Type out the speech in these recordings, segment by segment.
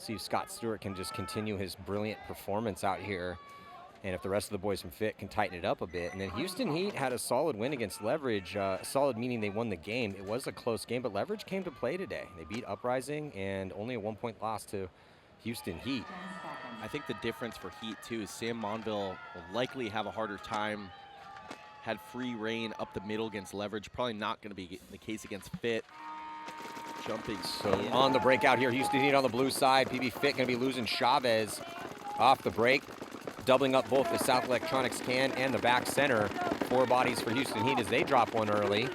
See if Scott Stewart can just continue his brilliant performance out here. And if the rest of the boys from Fit can tighten it up a bit. And then Houston Heat had a solid win against Leverage. Solid meaning they won the game. It was a close game, but Leverage came to play today. They beat Uprising and only a 1-point loss to Houston Heat. I think the difference for Heat, too, is Sam Monville will likely have a harder time. Had free reign up the middle against Leverage. Probably not going to be the case against Fit. Jumping. So on the breakout here, Houston Heat on the blue side. PB Fit going to be losing Chavez off the break. Doubling up both the South Electronics can and the back center. 4 bodies for Houston Heat as they drop one early.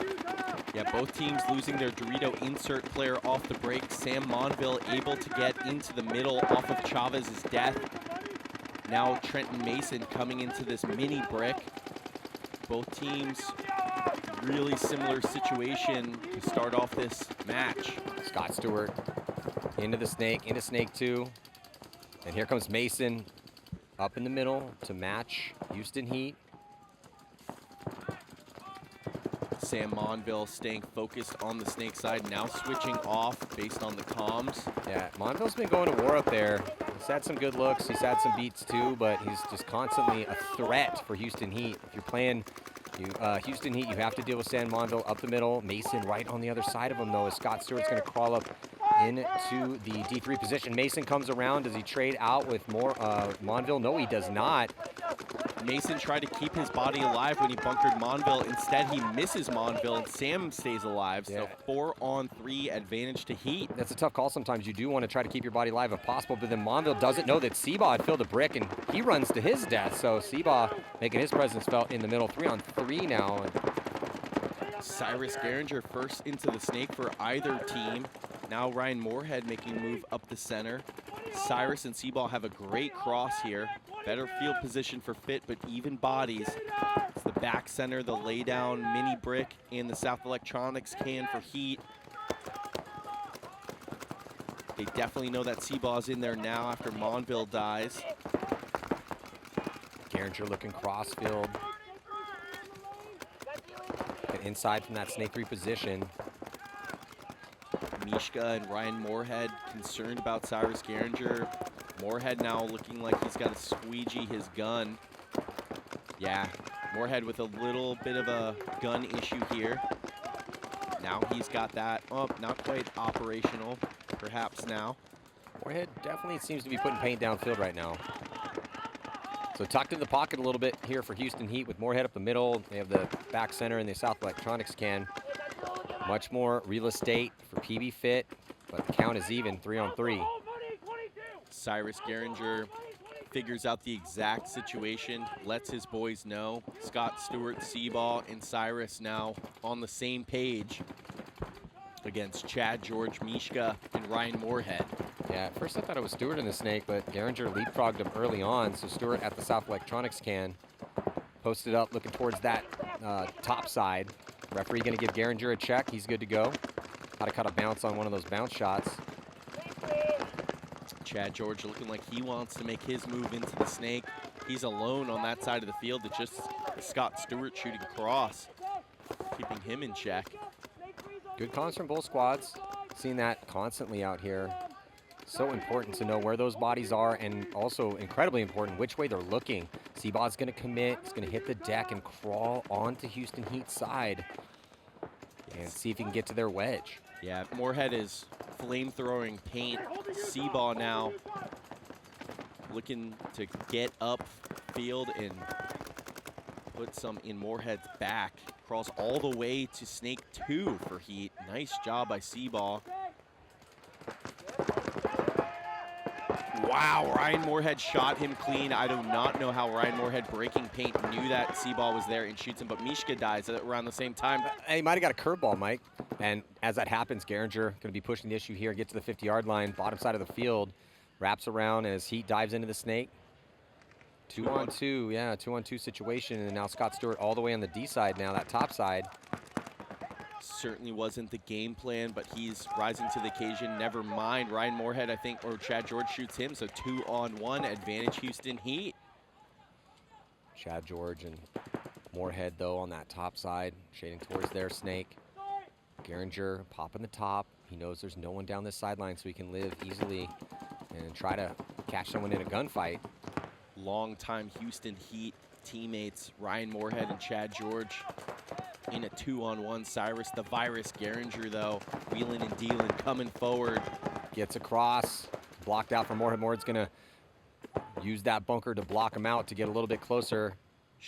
Yeah, both teams losing their Dorito insert player off the break. Sam Monville able to get into the middle off of Chavez's death. Now Trenton Mason coming into this mini brick. Both teams really similar situation to start off this match. Scott Stewart into Snake 2. And here comes Mason up in the middle to match Houston Heat. Sam Monville staying focused on the Snake side, now switching off based on the comms. Yeah, Monville's been going to war up there. He's had some good looks, he's had some beats too, but he's just constantly a threat for Houston Heat. If you're playing Houston Heat, you have to deal with Sam Monville up the middle. Mason right on the other side of him though, as Scott Stewart's gonna crawl up into the D3 position. Mason comes around. Does he trade out with more Monville? No, he does not. Mason tried to keep his body alive when he bunkered Monville. Instead, he misses Monville, and Sam stays alive. Yeah. So 4-on-3 advantage to Heat. That's a tough call sometimes. You do want to try to keep your body alive if possible, but then Monville doesn't know that Seabaugh had filled a brick, and he runs to his death. So Seabaugh making his presence felt in the middle. 3-on-3 now. Cyrus Geringer first into the Snake for either team. Now Ryan Moorhead making a move up the center. Cyrus and Seabaugh have a great cross here. Better field position for Fit, but even bodies. It's the back center, the laydown mini brick, and the South Electronics can for Heat. They definitely know that Seabaugh's in there now after Monville dies. Geringer looking cross-field. Inside from that Snake 3 position. Mishka and Ryan Moorhead concerned about Cyrus Geringer. Moorhead now looking like he's got to squeegee his gun. Yeah, Moorhead with a little bit of a gun issue here. Now he's got that, oh, not quite operational, perhaps now. Moorhead definitely seems to be putting paint downfield right now. So tucked in the pocket a little bit here for Houston Heat with Moorhead up the middle. They have the back center and the South Electronics can. Much more real estate for PB Fit, but the count is even, 3-on-3. Cyrus Geringer figures out the exact situation, lets his boys know. Scott Stewart, Seabaugh, and Cyrus now on the same page against Chad George, Mishka, and Ryan Moorhead. Yeah, at first I thought it was Stewart in the Snake, but Geringer leapfrogged him early on, so Stewart at the South Electronics can. Posted up, looking towards that top side. Referee gonna give Geringer a check, he's good to go. How to cut a bounce on one of those bounce shots. Chad George looking like he wants to make his move into the Snake. He's alone on that side of the field. It's just Scott Stewart shooting across, keeping him in check. Good calls from both squads. Seeing that constantly out here. So important to know where those bodies are, and also incredibly important which way they're looking. Seabaugh's gonna commit, he's gonna hit the deck and crawl onto Houston Heat's side and see if he can get to their wedge. Yeah, Moorhead is flamethrowing paint. Seabaugh now looking to get up field and put some in Moorhead's back. Crawls all the way to Snake 2 for Heat. Nice job by Seabaugh. Wow, Ryan Moorhead shot him clean. I do not know how Ryan Moorhead breaking paint knew that Seabaugh was there and shoots him, but Mishka dies around the same time. He might have got a curveball, Mike. And as that happens, Geringer going to be pushing the issue here, get to the 50-yard line, bottom side of the field, wraps around as Heat dives into the Snake. 2-on-2, yeah, 2-on-2 situation, and now Scott Stewart all the way on the D side now, that top side. Certainly wasn't the game plan, but he's rising to the occasion. Never mind, Ryan Moorhead, I think, or Chad George shoots him, so 2-on-1, advantage Houston Heat. Chad George and Moorhead, though, on that top side, shading towards their Snake. Geringer popping the top. He knows there's no one down this sideline, so he can live easily and try to catch someone in a gunfight. Longtime Houston Heat teammates Ryan Moorhead and Chad George in a 2-on-1. Cyrus the Virus Geringer, though, wheeling and dealing, coming forward. Gets across, blocked out from Moorhead. Moorhead's going to use that bunker to block him out to get a little bit closer.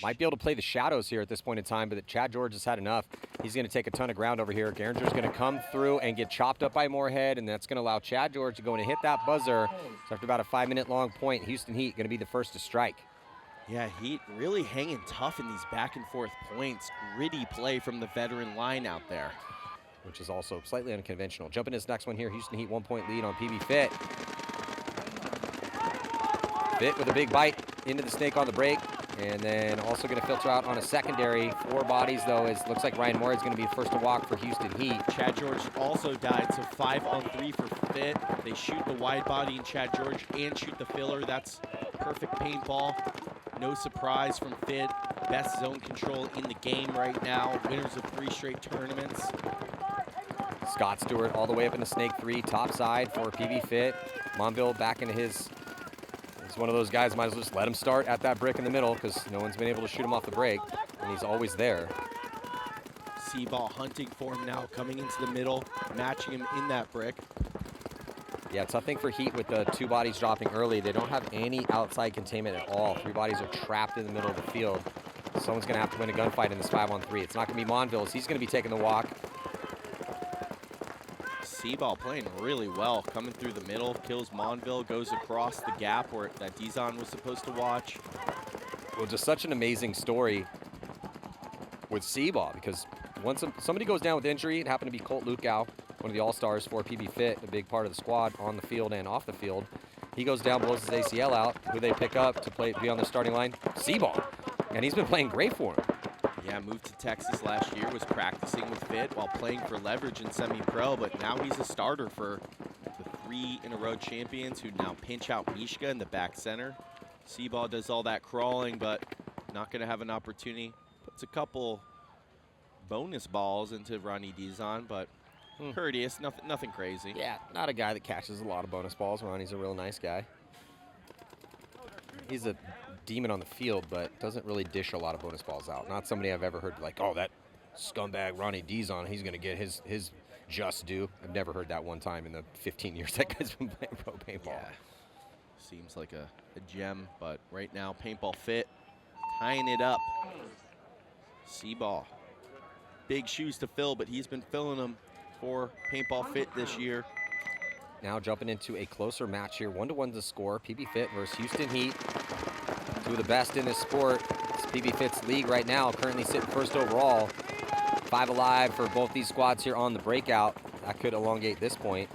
Might be able to play the shadows here at this point in time, but Chad George has had enough. He's going to take a ton of ground over here. Geringer's going to come through and get chopped up by Moorhead, and that's going to allow Chad George to go in and hit that buzzer. So after about a 5-minute long point, Houston Heat going to be the first to strike. Yeah, Heat really hanging tough in these back and forth points. Gritty play from the veteran line out there, which is also slightly unconventional. Jumping this next one here, Houston Heat 1-point lead on PB Fit. Fit with a big bite into the snake on the break, and then also going to filter out on a secondary. 4 bodies, though, as looks like Ryan Moore is going to be the first to walk for Houston Heat. Chad George also died, so 5-on-3 for Fit. They shoot the wide body in Chad George and shoot the filler. That's perfect paintball. No surprise from Fit. Best zone control in the game right now. Winners of 3 straight tournaments. Scott Stewart all the way up into Snake 3, top side for PB Fit. Monville back into his. He's one of those guys, might as well just let him start at that brick in the middle because no one's been able to shoot him off the break, and he's always there. C-Ball hunting for him now, coming into the middle, matching him in that brick. Yeah, tough thing for Heat with the 2 bodies dropping early. They don't have any outside containment at all. 3 bodies are trapped in the middle of the field. Someone's going to have to win a gunfight in this 5-on-3. It's not going to be Monville. He's going to be taking the walk. C-Ball playing really well, coming through the middle, kills Monville, goes across the gap where that Dizon was supposed to watch. Well, just such an amazing story with C-Ball, because once somebody goes down with injury, it happened to be Colt Lukow, one of the all-stars for PB Fit, a big part of the squad on the field and off the field. He goes down, blows his ACL out. Who they pick up to be on the starting line? C-Ball. And he's been playing great for him. Yeah, moved to Texas last year, was practicing with Fit while playing for Leverage in semi-pro, but now he's a starter for the 3-in-a-row champions who now pinch out Mishka in the back center. C-Ball does all that crawling, but not going to have an opportunity. Puts a couple bonus balls into Ronnie Dizon, but courteous, nothing crazy. Yeah, not a guy that catches a lot of bonus balls. Ronnie's a real nice guy. He's a demon on the field, but doesn't really dish a lot of bonus balls out. Not somebody I've ever heard like, oh, that scumbag Ronnie Dizon, he's going to get his just due. I've never heard that one time in the 15 years that guy's been playing pro paintball. Yeah. Seems like a gem, but right now, Paintball Fit tying it up. C-Ball. Big shoes to fill, but he's been filling them for Paintball Fit this year. Now jumping into a closer match here. 1-1 to score. PB Fit versus Houston Heat. 2 of the best in this sport. It's PB Fit's league right now, currently sitting first overall. 5 alive for both these squads here on the breakout. That could elongate this point.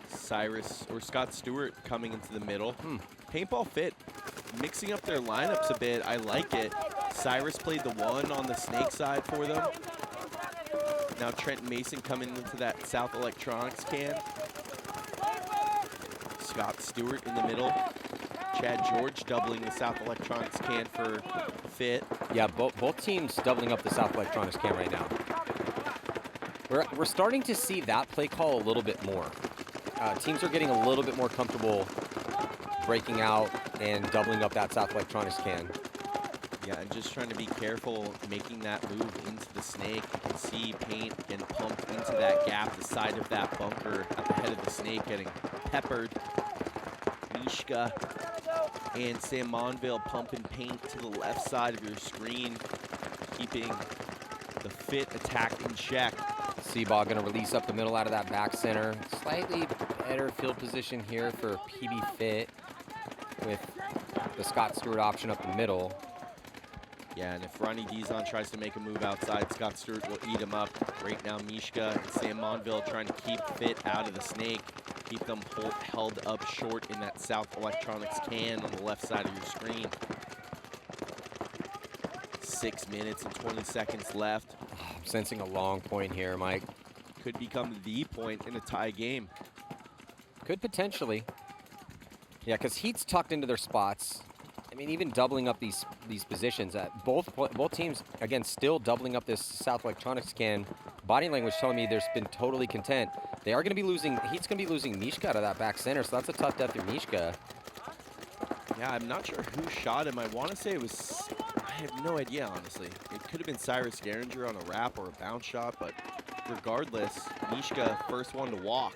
Cyrus or Scott Stewart coming into the middle. Paintball Fit mixing up their lineups a bit. I like it. Cyrus played the 1 on the snake side for them. Now Trent Mason coming into that South Electronics can. Scott Stewart in the middle. Chad George doubling the South Electronics can for Fit. Yeah, both teams doubling up the South Electronics can right now. We're starting to see that play call a little bit more. Teams are getting a little bit more comfortable breaking out and doubling up that South Electronics can. Yeah, and just trying to be careful making that move into the snake. You can see paint getting pumped into that gap, the side of that bunker at the head of the snake getting peppered. Mishka and Sam Monville pumping paint to the left side of your screen, keeping the Fit attack in check. C-Ball going to release up the middle out of that back center. Slightly better field position here for PB Fit with the Scott Stewart option up the middle. Yeah, and if Ronnie Dizon tries to make a move outside, Scott Stewart will eat him up. Right now, Mishka and Sam Monville trying to keep Fit out of the snake, keep them held up short in that South Electronics can on the left side of your screen. 6 minutes and 20 seconds left. I'm sensing a long point here, Mike. Could become the point in a tie game. Could potentially. Yeah, because Heat's tucked into their spots. I mean, even doubling up these positions. Both teams, again, still doubling up this South Electronics can. Body language telling me there's been totally content. They are going to be losing. He's going to be losing Mishka out of that back center, so that's a tough death for Mishka. Yeah, I'm not sure who shot him. I want to say it was, I have no idea, honestly. It could have been Cyrus Geringer on a wrap or a bounce shot, but regardless, Mishka, first one to walk.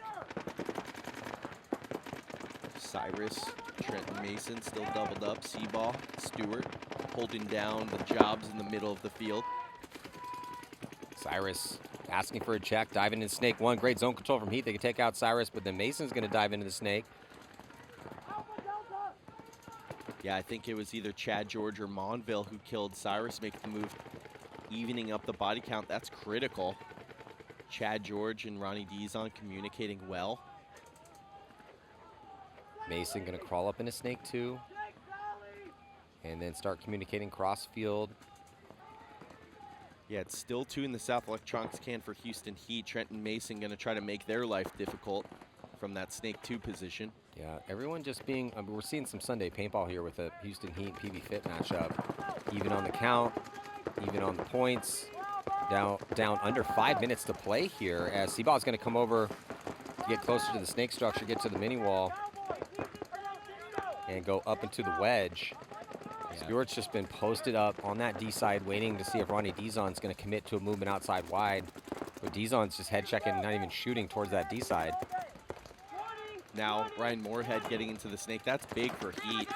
Cyrus, Trenton Mason still doubled up. Seaball, Stewart holding down the jobs in the middle of the field. Cyrus asking for a check, diving into snake one. Great zone control from Heat. They can take out Cyrus, but then Mason's going to dive into the snake. Yeah, I think it was either Chad George or Monville who killed Cyrus, make the move, evening up the body count. That's critical. Chad George and Ronnie Dizon communicating well. Mason going to crawl up into snake two and then start communicating cross field. Yeah, it's still 2 in the South Electronics can for Houston Heat. Trenton Mason going to try to make their life difficult from that snake 2 position. Yeah, everyone just being, we're seeing some Sunday paintball here with the Houston Heat PB Fit matchup. Even on the count, even on the points. Down under 5 minutes to play here as Seaball is going to come over to get closer to the snake structure, get to the mini wall, and go up into the wedge. Yeah. Stewart's just been posted up on that D side waiting to see if Ronnie Dizon's going to commit to a movement outside wide. But Dizon's just head checking, not even shooting towards that D side. Now Ryan Moorhead getting into the snake. That's big for Heat.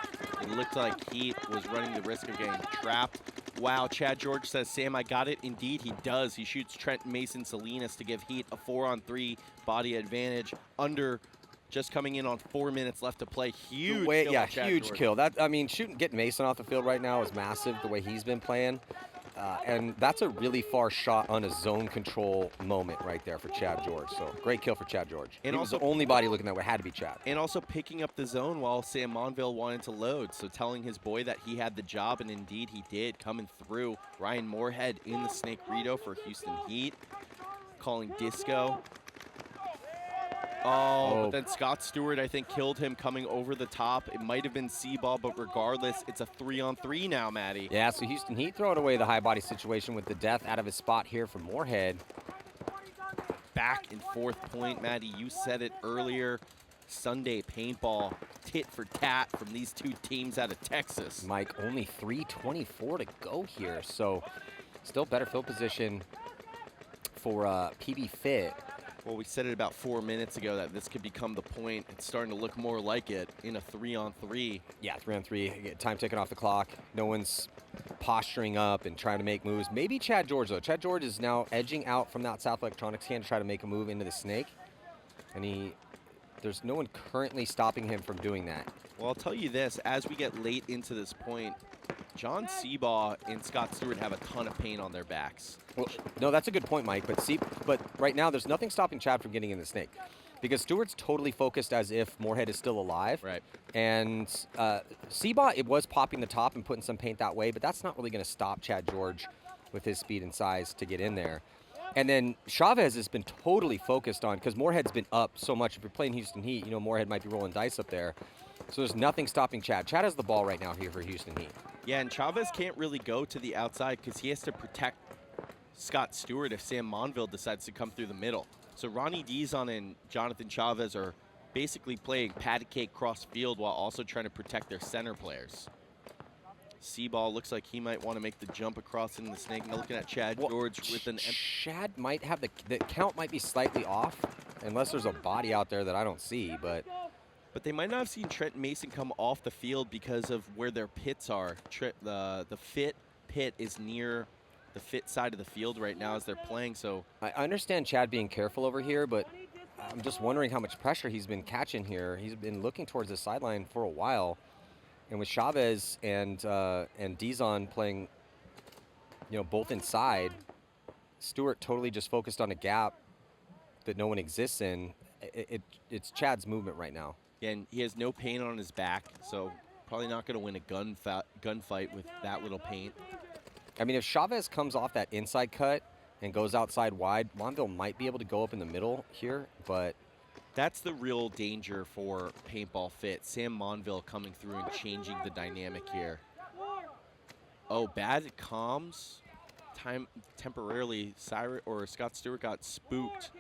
It looked like Heat was running the risk of getting trapped. Wow, Chad George says, Sam, I got it. Indeed, he does. He shoots Trent Mason Salinas to give Heat a 4-on-3 body advantage. Under just coming in on 4 minutes left to play. Huge kill. Yeah, huge kill. That, I mean, getting Mason off the field right now is massive the way he's been playing. And that's a really far shot on a zone control moment right there for Chad George. So great kill for Chad George. And he also was the only body looking that way, had to be Chad. And also picking up the zone while Sam Monville wanted to load. So telling his boy that he had the job, and indeed he did, coming through. Ryan Moorhead in the snake burrito for Houston Heat. Calling disco. Oh, but then Scott Stewart, I think, killed him coming over the top. It might have been C-ball, but regardless, it's a 3-on-3 now, Maddie. Yeah, so Houston Heat throwing away the high body situation with the death out of his spot here from Moorhead. Back and forth point, Maddie. You said it earlier. Sunday paintball, tit for tat from these two teams out of Texas. Mike, only 3:24 to go here, so still better field position for PB Fit. Well, we said it about 4 minutes ago that this could become the point. It's starting to look more like it in a 3-on-3. Yeah, 3-on-3. Time ticking off the clock. No one's posturing up and trying to make moves. Maybe Chad George, though. Chad George is now edging out from that South Electronics can to try to make a move into the snake. And there's no one currently stopping him from doing that. Well, I'll tell you this. As we get late into this point, John Seabaugh and Scott Stewart have a ton of paint on their backs. Well, no, that's a good point, Mike. But right now, there's nothing stopping Chad from getting in the snake, because Stewart's totally focused as if Moorhead is still alive. Right. And Seabaugh, it was popping the top and putting some paint that way, but that's not really going to stop Chad George with his speed and size to get in there. And then Chavez has been totally focused on, because Moorhead's been up so much. If you're playing Houston Heat, you know Moorhead might be rolling dice up there. So there's nothing stopping Chad. Chad has the ball right now here for Houston Heat. Yeah, and Chavez can't really go to the outside because he has to protect Scott Stewart if Sam Monville decides to come through the middle. So Ronnie Dizon and Jonathan Chavez are basically playing patty cake cross field while also trying to protect their center players. Seaball looks like he might want to make the jump across in the snake. Now looking at Chad George with an... Chad might have the count might be slightly off, unless there's a body out there that I don't see, but they might not have seen Trent Mason come off the field because of where their pits are. The fit pit is near the fit side of the field right now as they're playing, so... I understand Chad being careful over here, but I'm just wondering how much pressure he's been catching here. He's been looking towards the sideline for a while. And with Chavez and Dizon playing, you know, both inside, Stewart totally just focused on a gap that no one exists in. It's Chad's movement right now. And he has no paint on his back, so probably not going to win a gunfight with that little paint. I mean, if Chavez comes off that inside cut and goes outside wide, Monville might be able to go up in the middle here, but... That's the real danger for Paintball Fit. Sam Monville coming through and changing the dynamic here. Oh, bad comms. Temporarily, Cyrus or Scott Stewart got spooked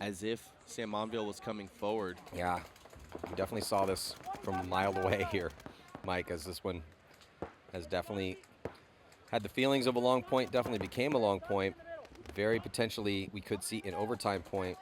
as if San Monville was coming forward. Yeah, we definitely saw this from a mile away here, Mike, as this one has definitely had the feelings of a long point, definitely became a long point. Very potentially, we could see an overtime point,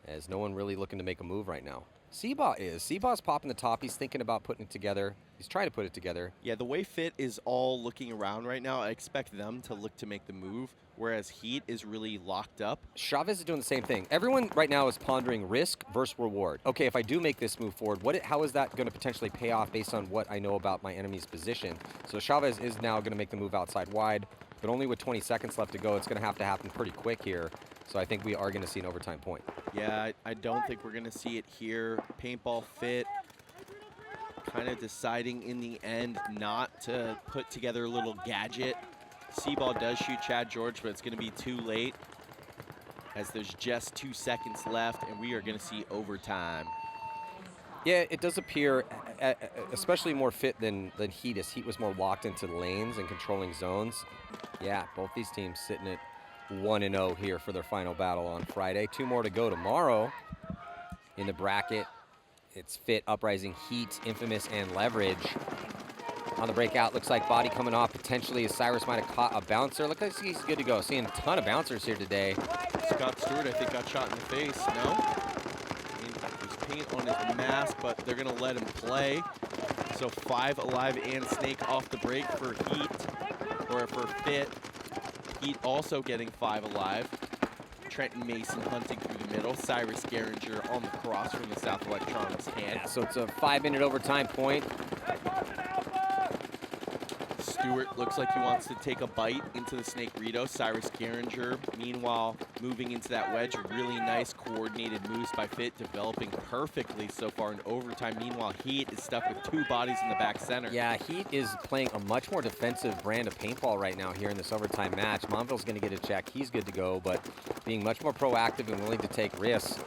as no one really looking to make a move right now. Seabaugh is. Seabaugh's popping the top. He's thinking about putting it together. He's trying to put it together. Yeah, the way Fit is all looking around right now, I expect them to look to make the move, whereas Heat is really locked up. Chavez is doing the same thing. Everyone right now is pondering risk versus reward. Okay, if I do make this move forward, how is that going to potentially pay off based on what I know about my enemy's position? So Chavez is now going to make the move outside wide, but only with 20 seconds left to go. It's going to have to happen pretty quick here. So I think we are going to see an overtime point. Yeah, I don't think we're going to see it here. Paintball Fit kind of deciding in the end not to put together a little gadget. Seaball does shoot Chad George, but it's going to be too late, as there's just 2 seconds left, and we are going to see overtime. Yeah, it does appear, especially more Fit than Heat, as Heat was more locked into the lanes and controlling zones. Yeah, both these teams sitting at 1-0 here for their final battle on Friday. 2 more to go tomorrow in the bracket. It's Fit, Uprising, Heat, Infamous, and Leverage. On the breakout, looks like body coming off potentially, as Cyrus might have caught a bouncer. Looks like he's good to go. Seeing a ton of bouncers here today. Scott Stewart, I think, got shot in the face. No? I mean, there's paint on his mask, but they're going to let him play. So 5 alive and Snake off the break for Heat, or for Fit. Heat also getting 5 alive. Trenton Mason hunting through the middle. Cyrus Geringer on the cross from the South Electronics hand. Yeah, so it's a 5-minute overtime point. Stewart looks like he wants to take a bite into the Snake Rito. Cyrus Geringer, meanwhile, moving into that wedge. Really nice coordinated moves by Fit, developing perfectly so far in overtime. Meanwhile, Heat is stuck with 2 bodies in the back center. Yeah, Heat is playing a much more defensive brand of paintball right now here in this overtime match. Monville's going to get a check. He's good to go, but being much more proactive and willing to take risks,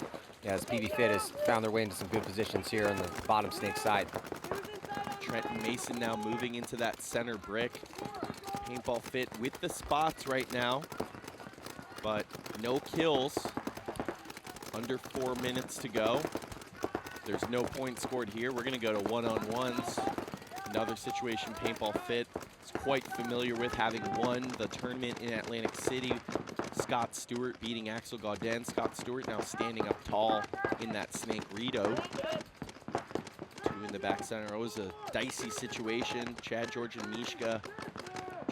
as PB Fit has found their way into some good positions here on the bottom Snake side. Trenton Mason now moving into that center brick. Paintball Fit with the spots right now, but no kills. Under 4 minutes to go. There's no points scored here. We're going to go to one-on-ones. Another situation Paintball Fit is quite familiar with, having won the tournament in Atlantic City. Scott Stewart beating Axel Gauden. Scott Stewart now standing up tall in that Snake Rito. 2 in the back center. It was a dicey situation. Chad George and Mishka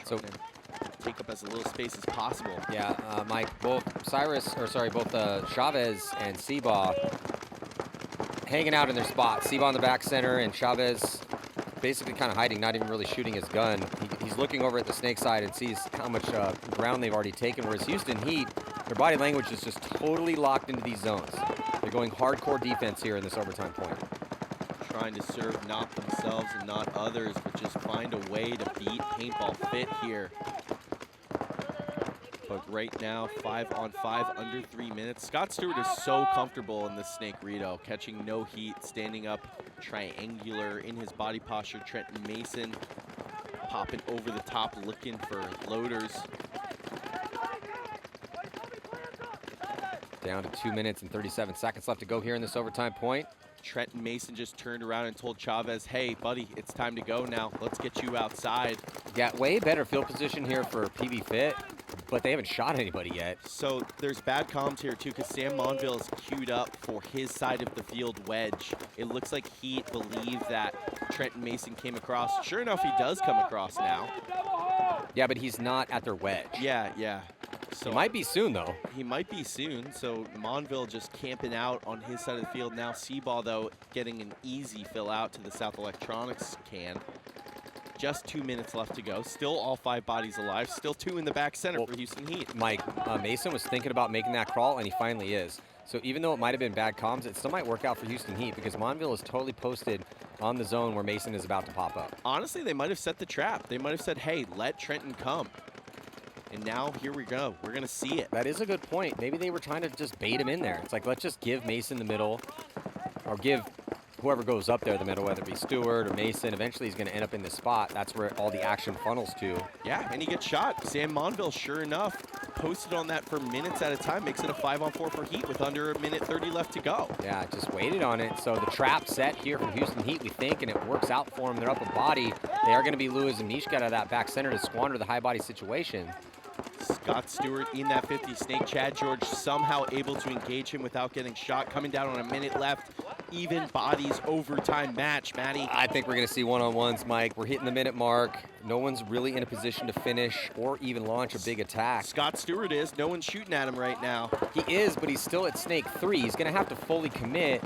trying to take up as little space as possible. Yeah, Mike, both Chavez and Seabaugh hanging out in their spot. Seabaugh in the back center, and Chavez basically kind of hiding, not even really shooting his gun. He's looking over at the Snake side and sees how much ground they've already taken, whereas Houston Heat, their body language is just totally locked into these zones. They're going hardcore defense here in this overtime point. Trying to serve not themselves and not others, but just find a way to beat Paintball Fit here. But right now, 5-on-5, under 3 minutes. Scott Stewart is so comfortable in this Snake Rito, catching no heat, standing up triangular in his body posture. Trenton Mason popping over the top, looking for loaders. Down to 2 minutes and 37 seconds left to go here in this overtime point. Trenton Mason just turned around and told Chavez, hey, buddy, it's time to go now. Let's get you outside. Yeah, way better field position here for PB Fit, but they haven't shot anybody yet. So there's bad comms here, too, because Sam Monville is queued up for his side of the field wedge. It looks like Heat believe that Trenton Mason came across. Sure enough, he does come across now. Yeah, but he's not at their wedge. Yeah. So he might be soon, though. He might be soon. So Monville just camping out on his side of the field. Now Seaball, though, getting an easy fill out to the South Electronics can. Just 2 minutes left to go. Still all 5 bodies alive. Still 2 in the back center for Houston Heat. Mike, Mason was thinking about making that crawl, and he finally is. So even though it might have been bad comms, it still might work out for Houston Heat, because Monville is totally posted on the zone where Mason is about to pop up. Honestly, they might have set the trap. They might have said, hey, let Trenton come. And now here we go. We're going to see it. That is a good point. Maybe they were trying to just bait him in there. It's like, let's just give Mason the middle, or give whoever goes up there the middle, whether it be Stewart or Mason, eventually he's going to end up in this spot. That's where all the action funnels to. Yeah, and he gets shot. Sam Monville, sure enough, posted on that for minutes at a time, makes it a 5-on-4 for Heat with under 1:30 left to go. Yeah, just waited on it. So the trap set here from Houston Heat, we think, and it works out for them. They're up a body. They are going to be Lewis and Mishka out of that back center to squander the high body situation. Scott Stewart in that 50 snake. Chad George somehow able to engage him without getting shot. Coming down on a minute left. Even bodies overtime match, Matty. I think we're going to see one-on-ones, Mike. We're hitting the minute mark. No one's really in a position to finish or even launch a big attack. Scott Stewart is. No one's shooting at him right now. He is, but he's still at snake 3. He's going to have to fully commit.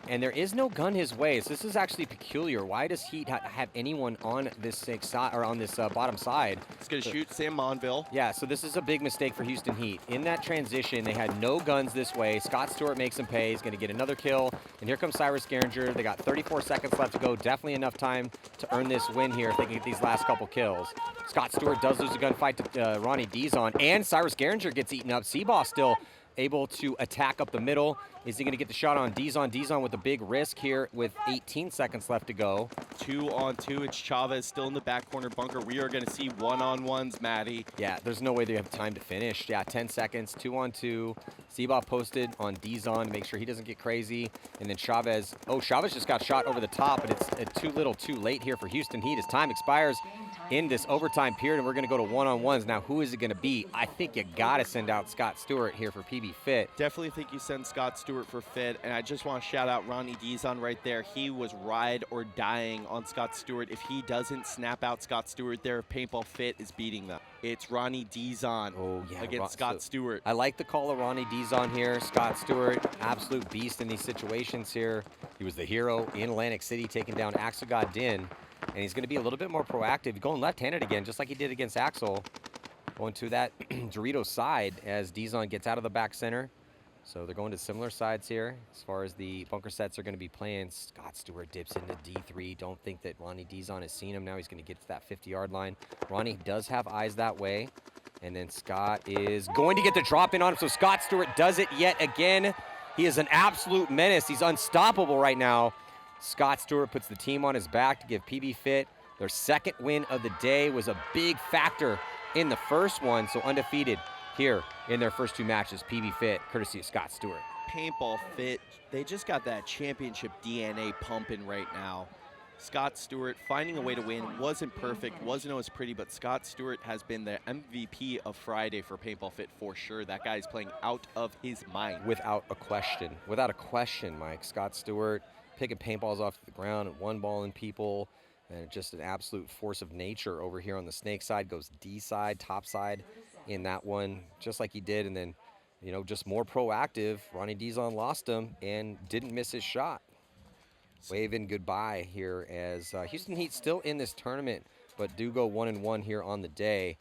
And there is no gun his way, so this is actually peculiar. Why does Heat have anyone on this side or on this bottom side? He's gonna shoot Sam Monville. Yeah, so this is a big mistake for Houston Heat. In that transition, they had no guns this way. Scott Stewart makes him pay. He's gonna get another kill. And here comes Cyrus Geringer. They got 34 seconds left to go. Definitely enough time to earn this win here if they can get these last couple kills. Scott Stewart does lose a gunfight to Ronnie Dizon, and Cyrus Geringer gets eaten up. Seabaugh still able to attack up the middle. Is he going to get the shot on Dizon? Dizon with a big risk here with 18 seconds left to go. 2-on-2. It's Chavez still in the back corner bunker. We are going to see one-on-ones, Matty. Yeah, there's no way they have time to finish. Yeah, 10 seconds, 2-on-2. Seabaugh posted on Dizon to make sure he doesn't get crazy. And then Chavez. Oh, Chavez just got shot over the top, but it's too little too late here for Houston Heat. His time expires in this overtime period, and we're going to go to one-on-ones. Now, who is it going to be? I think you got to send out Scott Stewart here for PB Fit. Definitely think you send Scott Stewart for Fit, and I just want to shout out Ronnie Dizon right there. He was ride or dying on Scott Stewart. If he doesn't snap out Scott Stewart there, Paintball Fit is beating them. It's Ronnie Dizon against Scott Stewart. I like the call of Ronnie Dizon here. Scott Stewart, absolute beast in these situations here. He was the hero in Atlantic City taking down Axel Din. And he's going to be a little bit more proactive, going left-handed again, just like he did against Axel. Going to that Dorito side as Dizon gets out of the back center. So they're going to similar sides here as far as the bunker sets are going to be playing. Scott Stewart dips into D3. Don't think that Ronnie Dizon has seen him now. He's going to get to that 50-yard line. Ronnie does have eyes that way. And then Scott is going to get the drop in on him. So Scott Stewart does it yet again. He is an absolute menace. He's unstoppable right now. Scott Stewart puts the team on his back to give PB Fit their second win of the day. Was a big factor in the first one, so undefeated here in their first 2 matches. PB Fit, courtesy of Scott Stewart. Paintball Fit, they just got that championship DNA pumping right now. Scott Stewart finding a way to win. Wasn't perfect, wasn't always pretty, but Scott Stewart has been the MVP of Friday for Paintball Fit for sure. That guy is playing out of his mind. Without a question. Without a question, Mike. Scott Stewart picking paintballs off the ground and one-balling people. And just an absolute force of nature over here on the snake side. Goes D side, top side in that one, just like he did. And then, you know, just more proactive. Ronnie Dizon lost him and didn't miss his shot. Waving goodbye here as Houston Heat still in this tournament, but do go 1-1 here on the day.